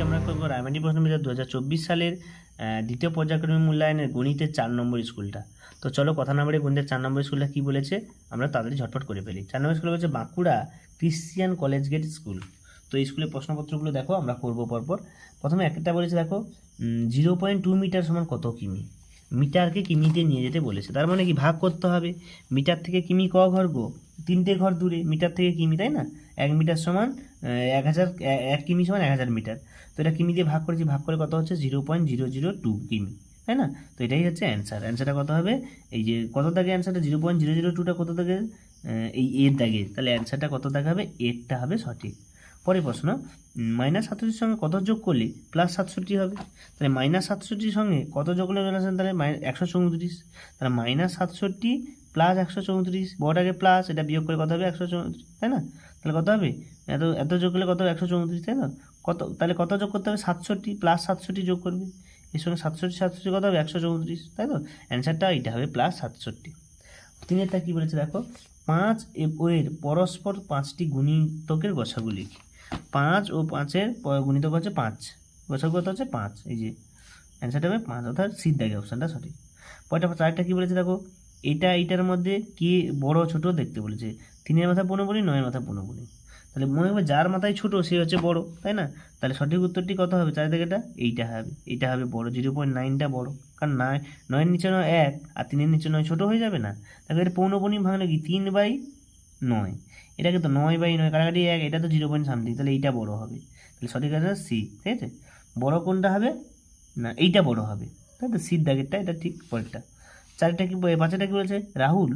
আমরা করবো রায়মাটি প্রশ্নবিচার 2024 সালের দ্বিতীয় পর্যায়ক্রমিক মূল্যায়নের গণিতের 4 নম্বর স্কুলটা। তো চলো কথা না বলে গণিতের 4 নম্বর স্কুলটা কী বলেছে আমরা তাড়াতাড়ি ঝটপট করে ফেলি। 4 নম্বর স্কুল বলছে Bankura Christian college gate school. তো এই স্কুলের প্রশ্নপত্রগুলো দেখো আমরা করবো পরপর। প্রথমে একটা বলেছে দেখো 0.2 মিটার সমান কত কিমি, মিটারকে কিমিতে নিয়ে যেতে বলেছে। তার মানে কি ভাগ করতে হবে, মিটার থেকে কিমি ক ঘর গো, 3টে ঘর দূরে মিটার থেকে কিমি, তাই না? 1 মিটার সমান 1000, 1 কিমি সমান 1000 মিটার। তো এটা কিমি দিয়ে ভাগ করেছি, ভাগ করে কত হচ্ছে 0.002 কিমি, তাই না? তো এটাই হচ্ছে অ্যান্সার। অ্যান্সারটা কত হবে, এই যে কত দাগে অ্যান্সারটা 0.002টা কত দাগে, এই এর দাগে, তাহলে অ্যান্সারটা কত দাগে হবে, এরটা হবে সঠিক। পরের প্রশ্ন, -67 সঙ্গে কত যোগ করলে +67 হবে। তাহলে -67 সঙ্গে কত যোগ করলে তাহলে 134, তাহলে -67 + 134, বড়টাকে প্লাস, এটা বিয়োগ করে কত হবে 134, তাই না? তাহলে কত হবে, এত যোগ করলে কত 134, তাই না? কত, তাহলে কত যোগ করতে হবে 67 + 67 যোগ করবে, এর সঙ্গে 67 কত হবে 134, তাই তো? অ্যান্সারটা এইটা হবে +67। তিনেরটা কী বলেছে দেখো, 5 এর পরস্পর 5টি গুণিতকের গসাগু লিখি। 5 ও 5-এর গুণিতক হচ্ছে 5, গসাগু কত হচ্ছে 5, এই যে অ্যান্সারটা হবে 5, অর্থাৎ সিট দাগে অপশানটা সঠিক। পরেরটা চারটা কী বলেছে দেখো, এইটার মধ্যে কে বড় ছোট দেখতে বলেছে। 3-এর মাথা 15 বলি, 9-এর মাথা 15 বলি, তাহলে মনে হবে যার মাথায় ছোট সে হচ্ছে বড়, তাই না? তাহলে সঠিক উত্তরটি কত হবে, চার থেকে এইটা হবে বড়, 0.9টা বড়, কারণ 9-এর নিচে 1 আর 3-এর নিচে 9 ছোটো হয়ে যাবে না? তাহলে এটা পৌনপণি ভাঙলে কি 3/9, এটা কিন্তু 9/9 কাটাকাটি 1, এটা তো 0.something, তাহলে এইটা বড় হবে। তাহলে সঠিক আছে সি, ঠিক আছে? বড় কোনটা হবে না, এইটা বড় হবে, তাই তো? সির দাগেরটা এটা ঠিক। পরেরটা চারটা কি, পাঁচটা কি বলছে, রাহুল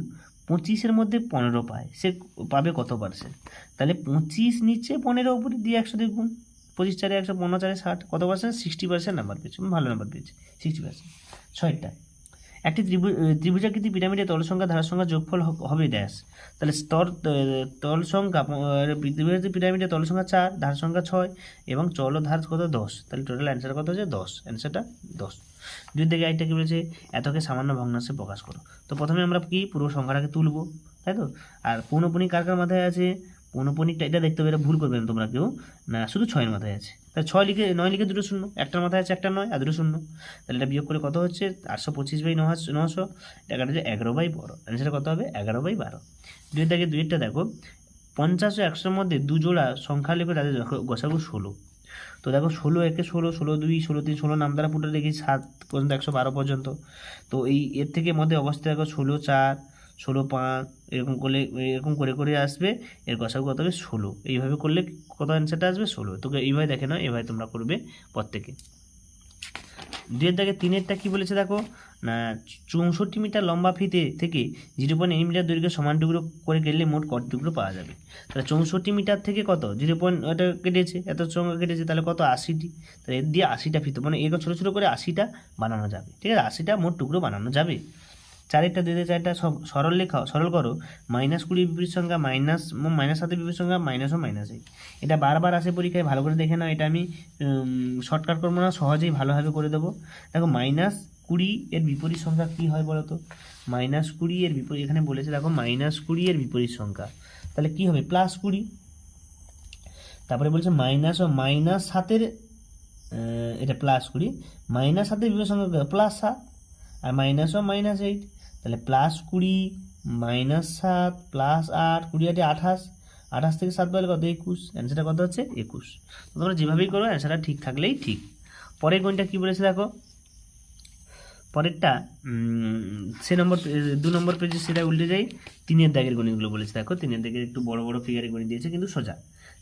25-এর মধ্যে 15 পায়, সে পাবে কত %? তাহলে 25 নিচে 15 উপরে দিয়ে 100 দিয়ে গুণ, 25 4 100, 15 4 60, কত %? 60% নাম্বার পেয়েছে, ভালো নাম্বার পেয়েছে 60%। ছয়টা, একটি ত্রিভুজাকৃতি পিরামিডের তল সংখ্যা ধার সংখ্যা যোগফল হবে ড্যাশ। তাহলে তল সংখ্যা পিরামিডের তল সংখ্যা 4, ধার সংখ্যা 6 এবং চল ধার কত 10, তাহলে টোটাল অ্যান্সার কত হচ্ছে 10, অ্যান্সারটা 10। দুই দিকে আরেকটা কি বলেছে, এতকে সামান্য ভগ্নাংশে প্রকাশ করো। তো প্রথমে আমরা কি পুরো সংখ্যাটাকে তুলবো, তাই তো? আর পৌনপণিক কার কার মাথায় আছে, পৌনপণিকটা এটা দেখতে হবে, এটা ভুল করবে না তোমরা কেউ, না শুধু 6-এর মাথায় আছে, তাই 9 লিখে 2 শূন্য, একটার মাথায় আছে একটা 9 আর 2 শূন্য, তাহলে এটা বিয়োগ করে কত হচ্ছে 825/900, এটা কাটা হচ্ছে 11/12, অ্যান্সারটা কত হবে 11/12। দুইটা দেখো 50 ও 100-এর মধ্যে 2 জোড়া সংখ্যা লিখে তাদের গসাগু 16। তো দেখো 16 একে 16, 16 2, 16 3, 16 নাম দ্বারা পুরো দেখি 7 পর্যন্ত 112 পর্যন্ত। তো এর থেকে মধ্যে অবস্থা দেখো 16 4, 16 5, এরকম করে আসবে, এর গসাগু কত হবে 16। এইভাবে করলে কত অ্যান্সারটা আসবে 16। তোকে এইভাবে দেখে নাও, এইভাবে তোমরা করবে প্রত্যেকে। 2-এর দাগে 3-এরটা কী বলেছে দেখো না, 64 মিটার লম্বা ফিতে থেকে 0.8 মিটার দৈর্ঘ্যের সমান টুকরো করে গেলে মোট কত টুকরো পাওয়া যাবে। তাহলে 64 মিটার থেকে কত 0. কেটেছে, এত সংখ্যা কেটেছে, তাহলে কত 80টি, তাহলে এর দিয়ে 80টা ফিতে, মানে এগুলো ছোটো ছোটো করে 80টা বানানো যাবে, ঠিক আছে? 80টা মোট টুকরো বানানো যাবে। চারেরটা 2-4টা সব সরল করো, -20 বিপরীত সংখ্যা -7 বিপরীত সংখ্যা -ও -8, এটা বারবার আসে পরীক্ষায়, ভালো করে দেখে নাও। এটা আমি শর্টকাট করবো না, সহজেই ভালোভাবে করে দেবো। দেখো -20 এর বিপরীত সংখ্যা কী হয় বলো তো, -20 এর বিপরীত, এখানে বলেছে দেখো -20 এর বিপরীত সংখ্যা, তাহলে কি হবে +20। তারপরে বলছে মাইনাস ও -7-এর, এটা +20, -7-এর বিপরীত সংখ্যা +7, আর -ও -8, তাহলে +20 -7 +8, 20 8 28, 28 থেকে 7 বলে কত 21, অ্যান্সারটা কত হচ্ছে 21। তোমরা যেভাবেই করো অ্যান্সারটা ঠিক থাকলেই ঠিক। পরের কোনটা কী বলেছে দেখো, পরেরটা সে নম্বর 2 নম্বর পেজে সেটা উল্টে যাই, 3-এর দাগের গণিতগুলো বলেছে দেখো। 3-এর দাগের একটু বড় বড় ফিগারে গণিত দিয়েছে কিন্তু সোজা।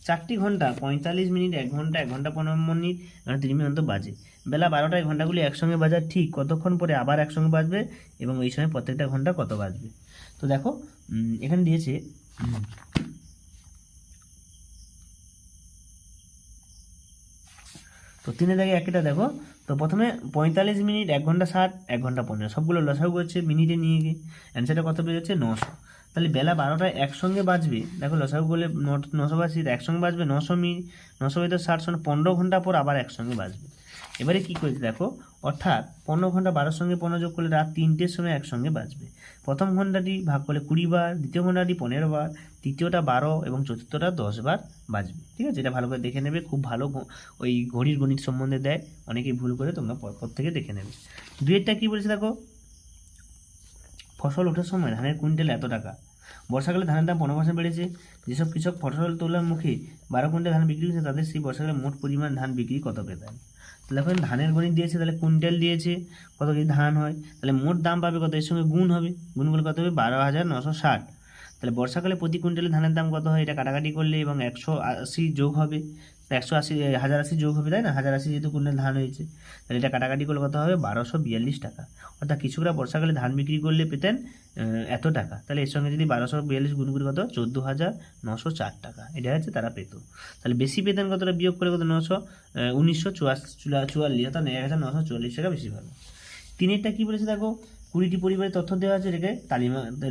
4টি ঘন্টা 45 মিনিট, 1 ঘন্টা 1 ঘন্টা 15 মিনিট, 30 মিনিট বাজে। বেলা 12টায় ঘন্টাগুলি একসঙ্গে বাজার ঠিক কতক্ষণ পরে আবার একসঙ্গে বাজবে এবং ওই সময় প্রত্যেকটা ঘন্টা কত বাজবে। তো দেখো এখানে দিয়েছে তো 3-এর দাগে একটা দেখো। তো প্রথমে 45 মিনিট, 1 ঘন্টা 60, 1 ঘন্টা 15, সবগুলো লসাগু হচ্ছে মিনিটে নিয়ে গিয়ে অ্যান্সারটা কত পেয়ে যাচ্ছে 900। তাহলে বেলা 12টায় একসঙ্গে বাজবে, দেখো লসাগু করলে 980, একসঙ্গে বাজবে 900 মিনিট, 900 × 60 15 ঘন্টা পর আবার একসঙ্গে বাজবে। এবারে কি করেছে দেখো, অর্থাৎ 15 ঘন্টা 12 সঙ্গে 15 যোগ করলে রাত 3টের সময় একসঙ্গে বাজবে। প্রথম ঘন্টাটি ভাগ করলে 20 বার, দ্বিতীয় ঘন্টাটি 15 বার, তৃতীয়টা 12 এবং চতুর্থটা 10 বার বাজবে। ঠিক আছে, এটা ভালো করে দেখে নেবে, খুব ভালো ওই ঘড়ির গণিত সম্বন্ধে দেয়, অনেকেই ভুল করে, তোমরা পর থেকে দেখে নেবে। দুইয়েরটা কি বলেছে দেখো, ফসল ওঠার সময় ধানের কুইন্টাল এত টাকা। বর্ষাকালে ধানের দাম 15% বেড়েছে। যেসব কৃষক ফসল তোলার মুখে 12 কুইন্টাল ধান বিক্রি করেছে, তাদের সেই বর্ষাকালে মোট পরিমাণ ধান বিক্রি কত পেতেন। তাহলে এখন ধানের গণিত দিয়েছে, তাহলে কুইন্টাল দিয়েছে, কত কেজি ধান হয়, তাহলে মোট দাম পাবে কত, এর সঙ্গে গুণ হবে, গুণ করলে কত হবে 12,960। তাহলে বর্ষাকালে প্রতি কুইন্টালে ধানের দাম কত হয়, এটা কাটাকাটি করলে এবং 180 যোগ হবে, 180 1080 যোগ হবে, তাই না, 1080 যেহেতু কুইন্টাল ধান হয়েছে, তাহলে এটা কাটাকাটি করলে কত হবে 1242 টাকা। অর্থাৎ কৃষকরা বর্ষাকালে ধান বিক্রি করলে পেতেন এত টাকা। তাহলে এর সঙ্গে যদি 1242 গুণ করি কত, 14,904 টাকা, এটা হচ্ছে তারা পেত। তাহলে বেশি পেতেন কতটা, বিয়োগ করে কত, 1944, অর্থাৎ 1944 টাকা বেশি ভালো। তিনেরটা কি বলেছে দেখো, 20টি পরিবারের তথ্য দেওয়া আছে, এটাকে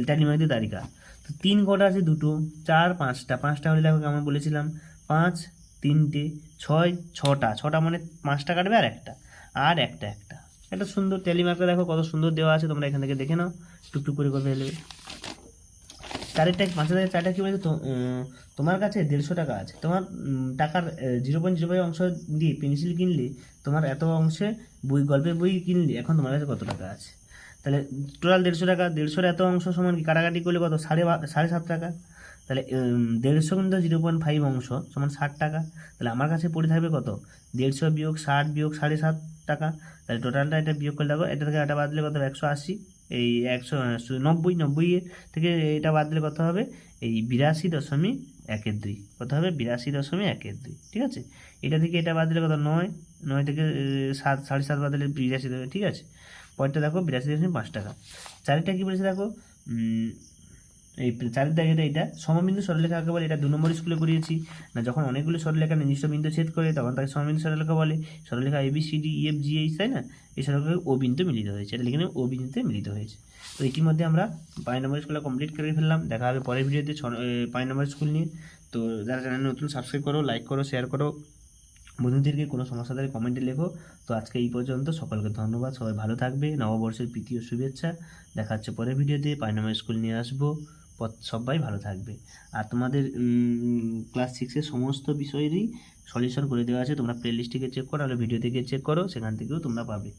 টালিমার্ক দিয়ে তালিকা। তো 3 কটা আছে, 2টো, 4 5টা হলে দেখো কেমন বলেছিলাম, 5 3টে, 6 6টা মানে 5টা কাটবে আর একটা, একটা সুন্দর টালিমার্কটা দেখো কত সুন্দর দেওয়া আছে, তোমরা এখান থেকে দেখে নাও, টুকটুক করে কথা ফেলবে। 5,000 কি বলেছে, তোমার কাছে 150 টাকা আছে, তোমার টাকার 0.05 অংশ দিয়ে পেন্সিল কিনলে, তোমার এত অংশে গল্পের বই কিনলে, এখন তোমার কাছে কত টাকা আছে। তাহলে টোটাল 150 টাকা, 150-এর এত অংশ সমান কি, কাটাকাটি করলে কত, 7.5 টাকা। তাহলে 150 কিন্তু 0.5 অংশ সমান 60 টাকা। তাহলে আমার কাছে পড়ে থাকবে কত, 150 বিয়োগ 60 বিয়োগ 7.5 টাকা। তাহলে টোটালটা এটা বিয়োগ করলে দেখো, এটা থেকে এটা বাদ দিলে কত, 180, এই 190 থেকে এটা বাদ দিলে কত হবে, এই 82.12, কত হবে 82.12। ঠিক আছে, এটা থেকে এটা বাদ দিলে কত, 9 থেকে 7 7.5 বাদ দিলে 82 হবে। ঠিক আছে, পরেরটা দেখো 82.5 টাকা। চারিটা কি বলেছে দেখো, এই চারের দাগেটা, এটা সমবিন্দু সরলরেখা কাকে বলে, এটা 2 নম্বর স্কুলে করিয়েছি না, যখন অনেকগুলো সরলরেখা নির্দিষ্ট বিন্দু ছেদ করে তখন তাকে সমবিন্দু সরলরেখা বলে। সরলরেখা ABCDEFGH, তাই না, এই সরলরেখা ও বিন্দুতে মিলিত হয়েছে, এটা লিখে নেব, ও বিন্দুতে মিলিত হয়েছে। তো ইতিমধ্যে আমরা 5 নম্বর স্কুলে কমপ্লিট করে ফেললাম। দেখা হবে পরের ভিডিওতে 5 নম্বর স্কুল নিয়ে। তো যারা চ্যানেল নতুন, সাবস্ক্রাইব করো, লাইক করো, শেয়ার করো, বন্ধুদেরকে কোনো সমস্যা থাকলে কমেন্টে লেখো। তো আজকে এই পর্যন্ত, সকলকে ধন্যবাদ, সবাই ভালো থাকবে, নববর্ষের প্রীতি ও শুভেচ্ছা। দেখা হচ্ছে পরের ভিডিওতে, 5 নম্বর স্কুল নিয়ে আসবো, সবাই ভালো থাকবে। আর তোমাদের ক্লাস 6-এর সমস্ত বিষয়েরই সলিউশন করে দেওয়া আছে, তোমরা প্লে লিস্ট থেকে চেক করো, আর ভিডিও থেকে চেক করো, সেখান থেকেও তোমরা পাবে।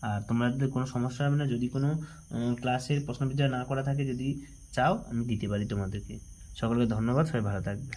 আর তোমাদের কোনো সমস্যা হবে না, যদি কোনো ক্লাসের প্রশ্নবিদ্যা না করা থাকে, যদি চাও আমি দিতে পারি তোমাদেরকে। সকলকে ধন্যবাদ, সবাই ভালো থাকবে।